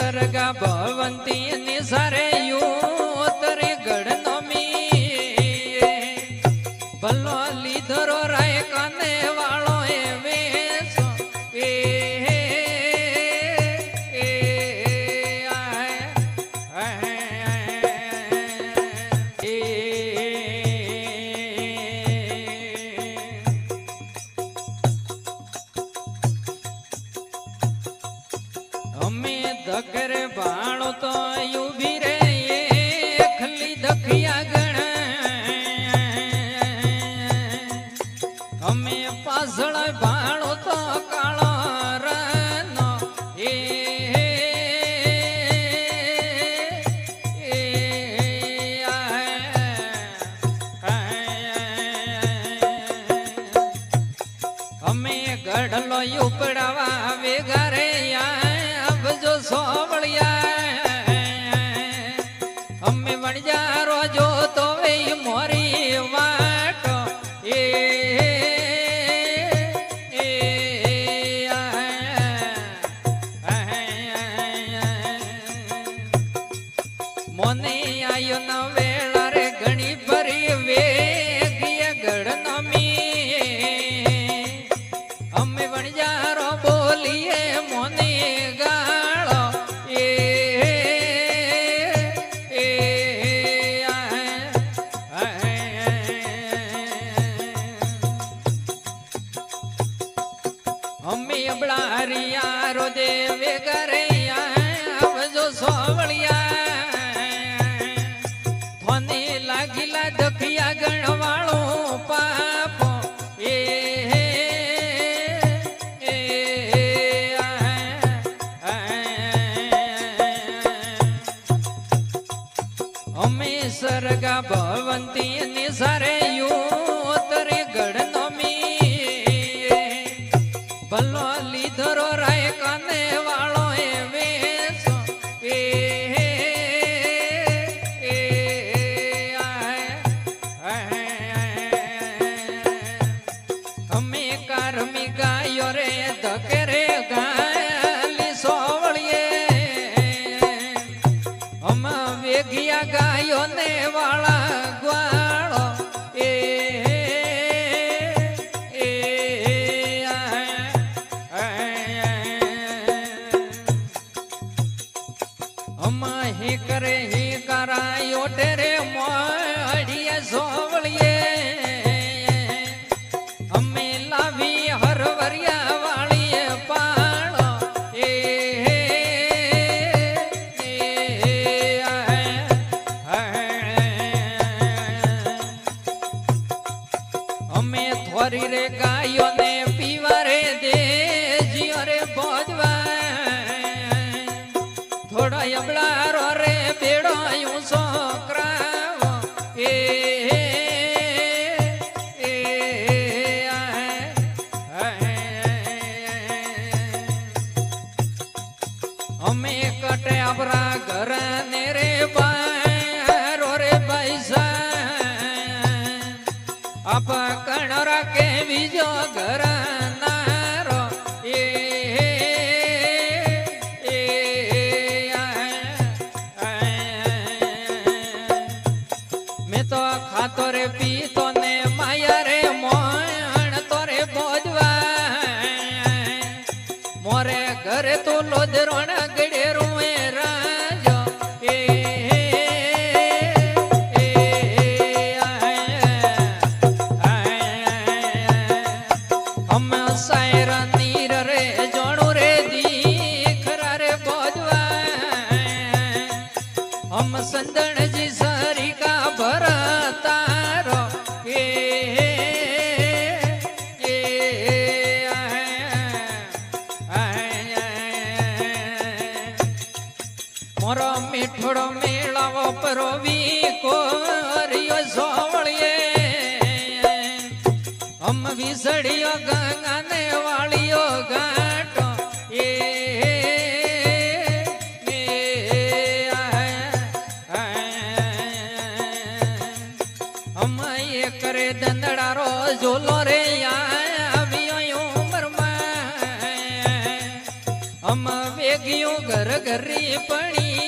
सर्गा भवंती निसारे तरे गढ़ नमी भलो लीधरो राय काने वालो धकरे भाणो तो यूभी रे ये खली दखिया गण हमें पासळ भाणो तो काळो रनो हमें गढ़लो उपड़ावा वेगारे जो सोवलिया हमें वणजारो जो तो वे मोरी वाटो मोने आयो न वेला रे घणी भरी वेगिया गढ़ नमी हमें वणजारो बोलिए मोने रो देवे गरैया अब जो सोवलिया थोने लागिला दखिया गणवाळो पापो हमें सर्गा भवंती निसारे तरे गढ़ नमी भलो लीधरो राय काने वालो वेसो हमें कारमी गायो रे धकेरे गाली सोवलिए हम वेगिया गायो ने वाला ग्वालो ही करे ही करायो तेरे मोड़िए सोवलिए हमें लावी हर वरिया वाली पालो हमें थोड़ी रे गायो ने पीवा रे दे जियो रे बोझवा थोड़ा यबला रे बेड़ो यूं सोकरावो हमें कटे अपरा घर ने रे बारो रे पैसा आप कणरा के बीजो घर नारो तो खातोरे पीतो ने माया रे मोण तोरे बोझवा मोरे घरे तो लोधरोण गड़े रुए राजो हम सायरा नीर रे जोणू रे दीखरा रे बोझवा हम संदन जी सारी का भरतारो मोरो मीठोड़ो मेलावो परोवी कोरियो सोवलिए हम विसड़ियो गंगाने वालियो घाटो हम ये करे दंदड़ा रो झोलो रे उम्र में हम वेगियो घर घरी પડી